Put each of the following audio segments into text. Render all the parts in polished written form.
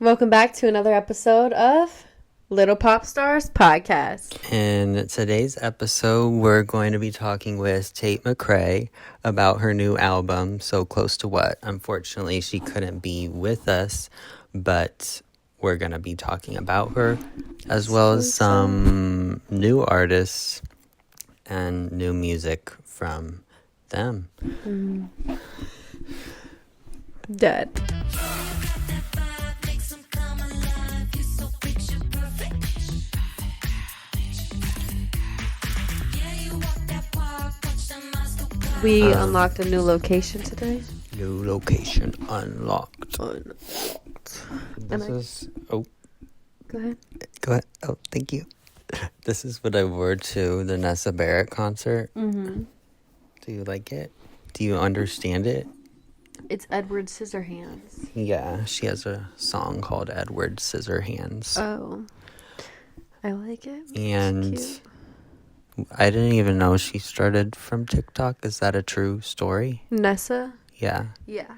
Welcome back to another episode of Lil Pop Stars Podcast. In today's episode, we're going to be talking with Tate McRae about her new album, So Close to What. Unfortunately, she couldn't be with us, but we're going to be talking about her, as well as some new artists and new music from them. Dead. We unlocked a new location today. New location unlocked. Go ahead. Go ahead. Oh, thank you. This is what I wore to the Nessa Barrett concert. Mm-hmm. Do you like it? Do you understand it? It's Edward Scissorhands. Yeah, she has a song called Edward Scissorhands. Oh. I like it. And It's cute. I didn't even know she started from TikTok. Is that a true story? Nessa? Yeah. Yeah,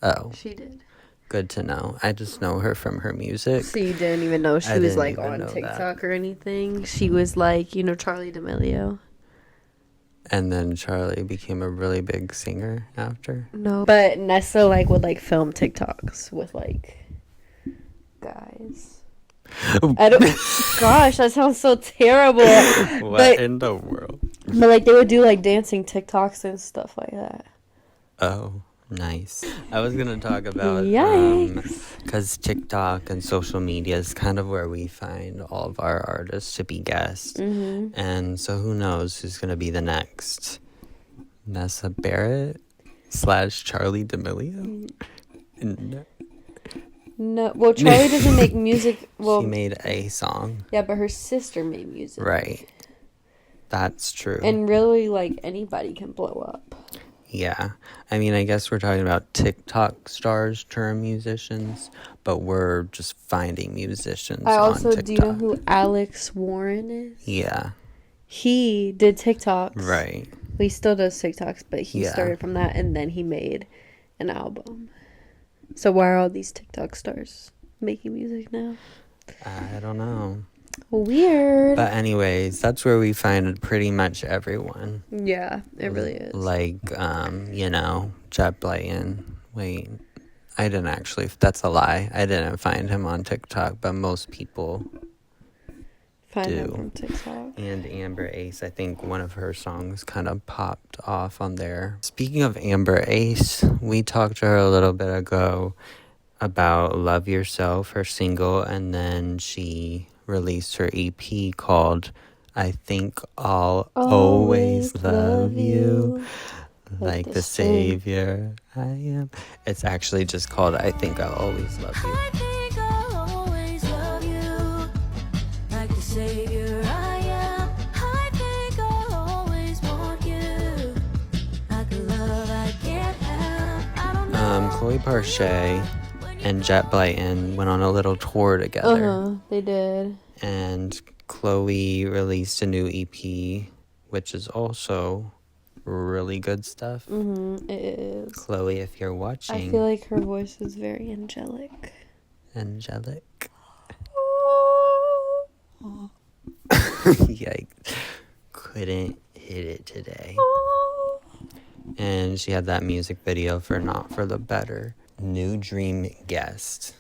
Oh, she did. good to know. I just know her from her music. So you didn't even know she I was didn't like even on know TikTok or anything? She was like, Charlie D'Amelio. And then Charlie became a really big singer after. No. But Nessa would film TikToks with guys. I don't. Gosh, that sounds so terrible. What in the world? But they would do dancing TikToks and stuff like that. Oh, nice. I was going to talk about, Yikes. because TikTok and social media is kind of where we find all of our artists to be guests. Mm-hmm. And so who knows who's going to be the next Nessa Barrett / Charlie D'Amelio? No, well, Charlie doesn't make music. Well, She made a song. yeah, but her sister made music. Right. That's true. And really, anybody can blow up. Yeah. I mean, I guess we're talking about TikTok stars turn musicians, but we're just finding musicians I on also, TikTok. do you know who Alex Warren is? Yeah. He did TikToks. Right. Well, he still does TikToks, but he Yeah. started from that, and then he made an album. So why are all these TikTok stars making music now? I don't know. Weird. But anyways, that's where we find pretty much everyone. Yeah, it really is. Jett Blyton. Wait, I didn't actually. That's a lie. I didn't find him on TikTok, but most people Find them do. from TikTok. And Amber Ace, I think one of her songs kind of popped off on there. Speaking of Amber Ace, we talked to her a little bit ago about Love Yourself, her single, and then she released her EP called I Think I'll Always Love You, like the savior I am. It's actually just called I Think I'll Always Love You. I think I'll always love you, like the savior I am. I think I'll always want you, like the love I can't have. I don't know. Chloe Parché and Jett Blyton went on a little tour together. They did. And Chloe released a new EP, which is also really good stuff. Mm-hmm, it is. Chloe, if you're watching. I feel like her voice is very angelic. Angelic. Yikes. Couldn't hit it today. And she had that music video for Not For The Better. New dream guest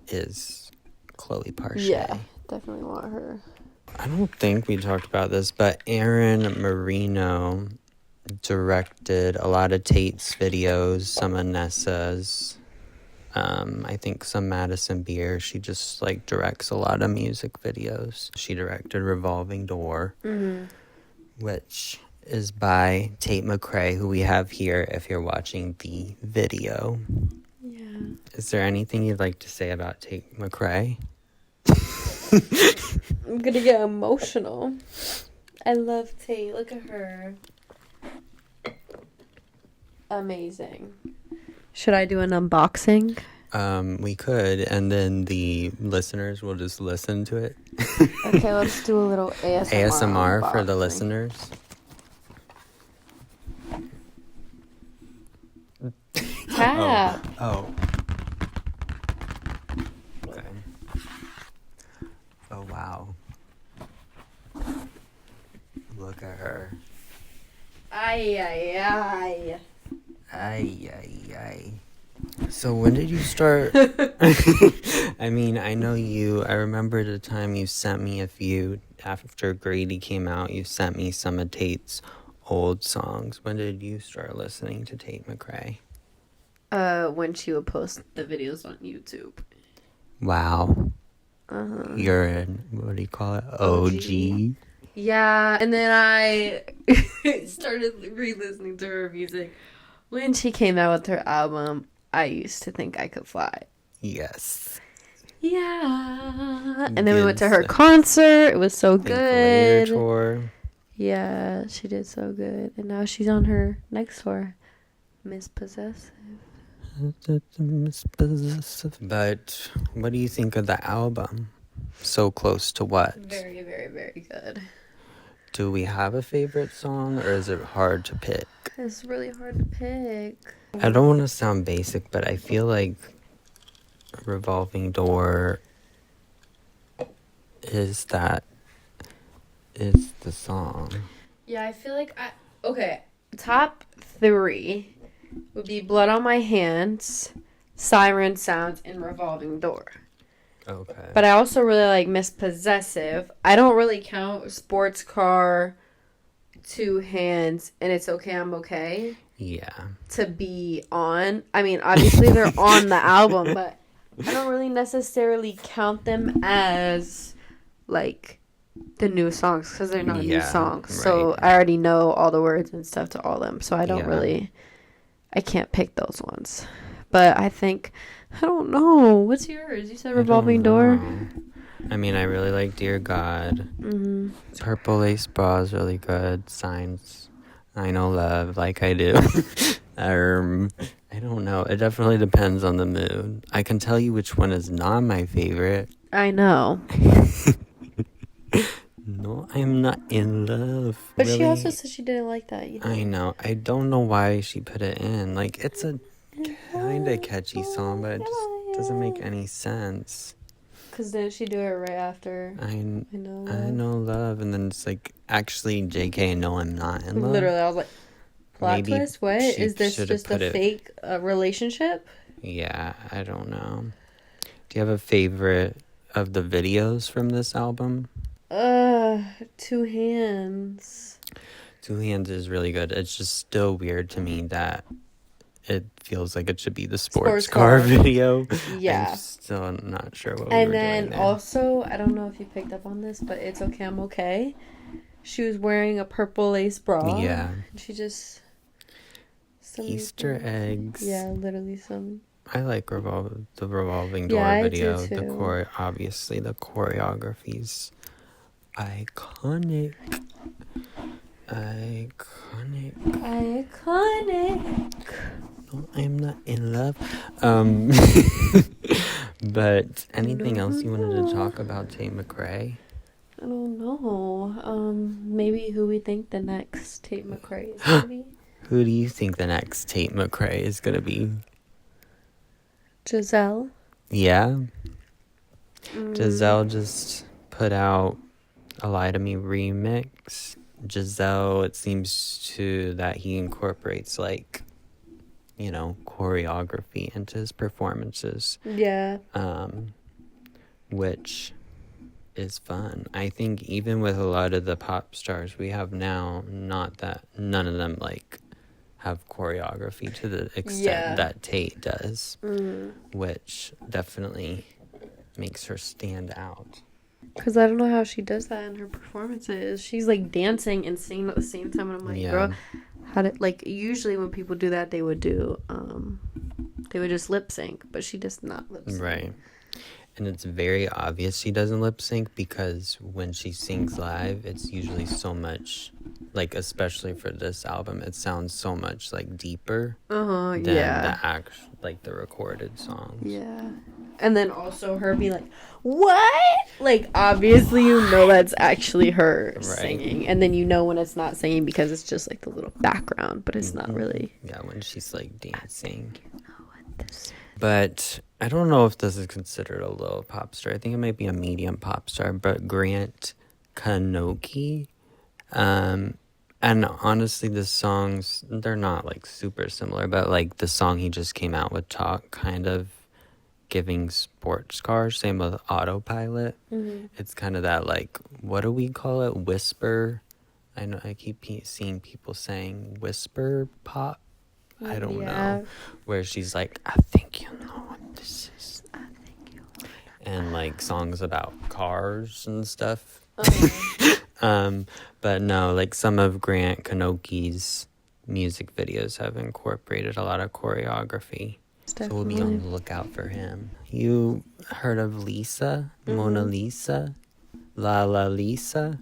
is Chloe Parché. Yeah, definitely want her. I don't think we talked about this, but Aaron Marino directed a lot of Tate's videos, some of Nessa's, I think some Madison Beer. She just directs a lot of music videos. She directed Revolving Door, which is by Tate McRae, who we have here if you're watching the video. Yeah. Is there anything you'd like to say about Tate McRae? I'm gonna get emotional. I love Tate. Look at her. Amazing. Should I do an unboxing? We could, and then the listeners will just listen to it. Okay, let's do a little ASMR for the unboxing. listeners. Tap. Oh. Ay. Ay. So when did you start? I mean, I remember the time you sent me a few, after Grady came out, you sent me some of Tate's old songs. When did you start listening to Tate McRae? When she would post the videos on YouTube. Wow. You're an, what do you call it? OG? Yeah, and then I started re-listening to her music. When she came out with her album, I Used to Think I Could Fly. Yes. Yeah. And then we went to her concert. It was so good. Tour. Yeah, she did so good. And now she's on her next tour. Miss Possessive. But what do you think of the album? So Close to What? Very, very, very good. Do we have a favorite song, or is it hard to pick? It's really hard to pick. I don't want to sound basic, but I feel like Revolving Door is the song. Yeah, I feel like okay, top 3 would be Blood on My Hands, Siren Sounds, and Revolving Door. Okay. But I also really like Miss Possessive. I don't really count Sports Car, Two Hands, and It's Okay, I'm Okay. Yeah. To be on. I mean, obviously they're on the album, but I don't really necessarily count them as, like, the new songs, because they're not new songs. Right. So I already know all the words and stuff to all of them, so I don't Yeah. I can't pick those ones. But I think, I don't know. What's yours? You said Revolving Door? I mean, I really like Dear God. Mm-hmm. Purple Lace Bra is really good. Signs, I Know Love, like I do. I don't know. It definitely depends on the mood. I can tell you which one is not my favorite. I know. No, I'm not in love. But really. she also said she didn't like that either. I know. I don't know why she put it in. Like, it's a kind of catchy song, but it just doesn't make any sense. Because didn't she do it right after I Know Love? I Know Love, and then it's like, actually, JK, no, I'm not in love. Literally, I was like, plot Maybe twist? What? she Is this should've just put a it- fake relationship? Yeah, I don't know. Do you have a favorite of the videos from this album? Two Hands. Two Hands is really good. It's just still weird to me that it feels like it should be the sports car video. Yeah. I'm still not sure what we And were then doing there. also, I don't know if you picked up on this, but It's Okay, I'm Okay. She was wearing a purple lace bra. Yeah. And she just... Easter eggs. Yeah, literally some... I like the Revolving Door Yeah, I do video. too. Obviously the choreography's iconic. No, I'm not in love. But anything else you wanted to talk about Tate McRae? I don't know. Maybe who we think the next Tate McRae is gonna be? Who do you think the next Tate McRae is gonna be? Jassell. Yeah. Jassell just put out a Lie to Me remix. Jassell, it seems that he incorporates, like, you know, choreography into his performances. Yeah. Which is fun. I think even with a lot of the pop stars we have now, none of them, like, have choreography to the extent that Tate does, which definitely makes her stand out. Because I don't know how she does that in her performances. She's like dancing and singing at the same time, and I'm like, girl, how did, like, usually when people do that, they would just lip sync, but she does not lip sync. Right. And it's very obvious she doesn't lip sync, because when she sings live, it's usually so much, like, especially for this album, it sounds so much, like, deeper than the recorded songs. Yeah. And then also her being like, what? Like, obviously you know that's actually her singing. And then you know when it's not singing because it's just, like, the little background, but it's not really. Yeah, when she's, like, dancing. You know what this is. But I don't know if this is considered a little pop star. I think it might be a medium pop star. But Grant Kanoki, And honestly, the songs, they're not like super similar, but like the song he just came out with, Talk, kind of giving sports cars, same with Autopilot. It's kind of that, like, what do we call it? Whisper. I know I keep seeing people saying whisper pop. I don't know. Where she's like, I think you know what this is. I think you. And like songs about cars and stuff. Uh-huh. But no, like some of Grant Kanoki's music videos have incorporated a lot of choreography. So we'll be on the lookout for him. You heard of Lisa? Mona Lisa? La Lisa?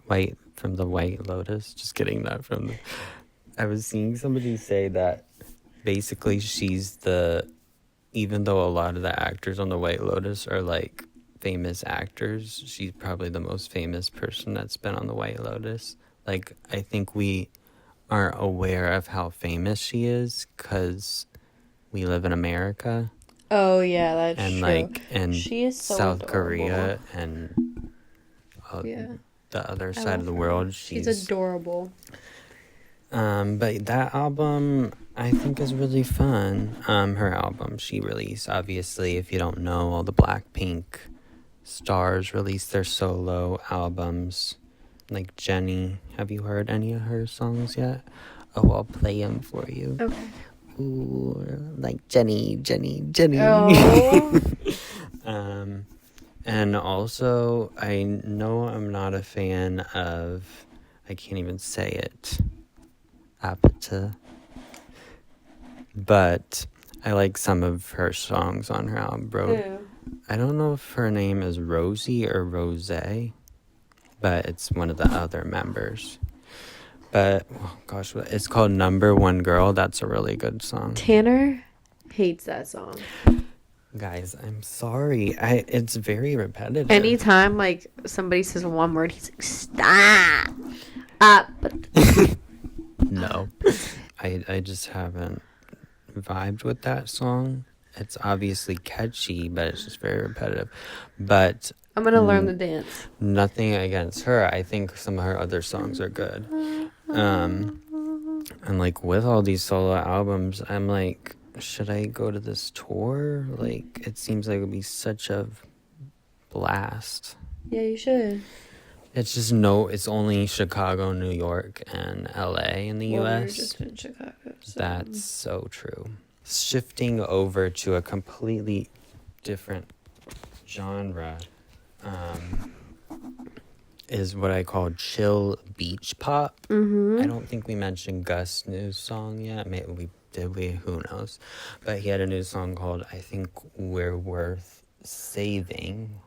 White from the White Lotus. Just getting that from the... I was seeing somebody say that basically she's the... Even though a lot of the actors on the White Lotus are like famous actors, she's probably the most famous person that's been on the White Lotus. Like, I think we aren't aware of how famous she is because we live in America. Oh yeah, that's and true. Like in she is so South adorable. Korea and the other side of the world. She's adorable. But that album I think is really fun. Her album she released, obviously, if you don't know, all the Blackpink stars released their solo albums. Like Jennie, have you heard any of her songs yet? Oh, I'll play them for you. Okay. Ooh, like Jennie. Oh. And also, I know I'm not a fan of, I can't even say it, Apata. But I like some of her songs on her album, bro. Who? I don't know if her name is Rosie or Rose, but it's one of the other members. But, oh gosh, it's called Number One Girl. That's a really good song. Tanner hates that song. Guys, I'm sorry. It's very repetitive. Anytime, like, somebody says one word, he's like, stop. But No. I just haven't vibed with that song. It's obviously catchy, but it's just very repetitive. But I'm going to learn the dance. nothing against her. I think some of her other songs are good. And like with all these solo albums, I'm like, should I go to this tour? Like, it seems like it would be such a blast. Yeah, you should. It's just it's only Chicago, New York, and LA in the Well, we were US. just in Chicago. So. That's so true. Shifting over to a completely different genre is what I call chill beach pop. I don't think we mentioned Gus' new song yet. Maybe we did. Who knows? But he had a new song called, I think, We're Worth Saving.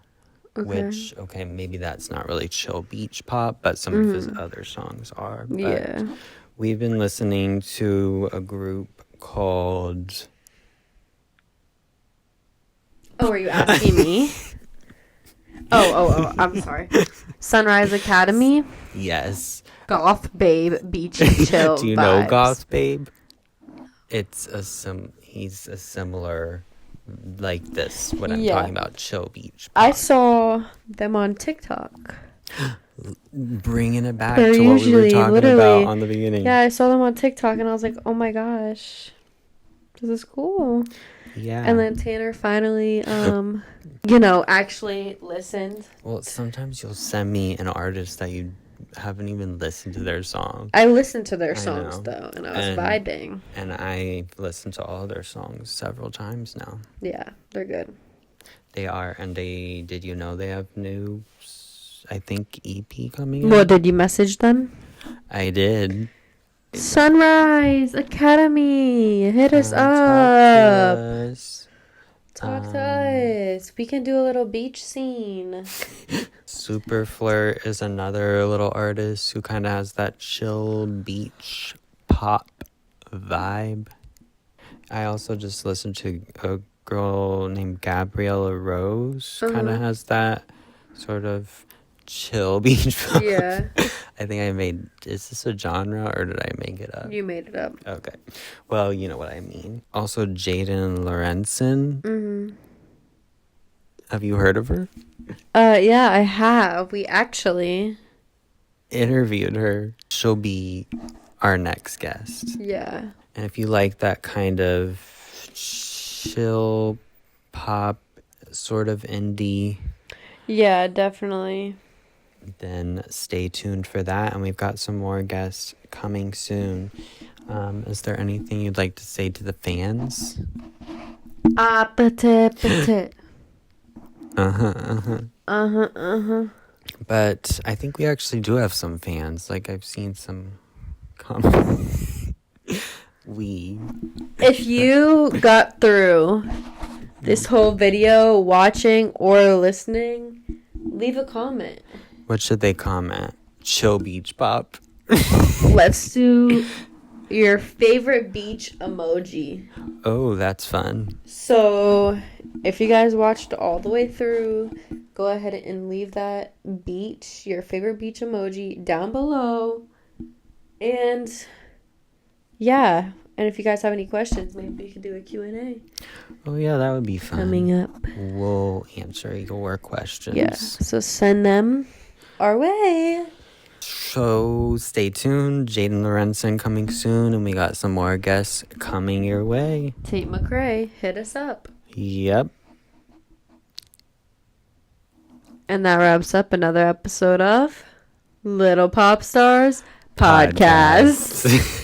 Which, okay, maybe that's not really chill beach pop, but some of his other songs are. But Yeah. we've been listening to a group called... Oh, are you asking me? Oh, I'm sorry. Sunrise Academy. Yes. Goth Babe Beach and Chill. Do you know Goth Babe? It's he's a similar, like this, what I'm talking about, chill beach pop. I saw them on TikTok. Bringing it back They're to what we were usually, talking literally- about on the beginning. Yeah, I saw them on TikTok and I was like, oh my gosh, this is cool. Yeah. And then Tanner finally, actually listened. Well, sometimes you'll send me an artist that you haven't even listened to their song. I listened to their I songs know. though, and I was And- vibing. And I've listened to all their songs several times now. Yeah, they're good. They are, and did you know they have new, I think, EP coming out? Well, did you message them? I did. Sunrise Academy, hit us Talk to up. us. Talk to us. We can do a little beach scene. Superflirt is another little artist who kind of has that chill beach pop vibe. I also just listened to a girl named Gabriella Rose. Kind of has that sort of chill beach pop. Yeah. I think is this a genre or did I make it up? You made it up. Okay. Well, you know what I mean. Also, Jadeyn Lorentzen. Mm-hmm. Have you heard of her? Yeah, I have. We actually interviewed her, she'll be our next guest. Yeah. And if you like that kind of chill pop, sort of indie, Yeah, definitely. then stay tuned for that. And we've got some more guests coming soon. Is there anything you'd like to say to the fans? Petit. Uh-huh. But I think we actually do have some fans. Like, I've seen some comments. If you got through this whole video watching or listening, leave a comment. What should they comment? Chill beach pop. Let's do your favorite beach emoji. Oh, that's fun. So, if you guys watched all the way through, go ahead and leave that beach, your favorite beach emoji, down below. And yeah, and if you guys have any questions, maybe we could do a Q&A. Oh, yeah, that would be fun. Coming up. We'll answer your questions. Yeah, so send them our way. So stay tuned. Jadeyn Lorentzen coming soon, and we got some more guests coming your way. Tate McRae, hit us up. Yep. And that wraps up another episode of Lil Pop Stars Podcast.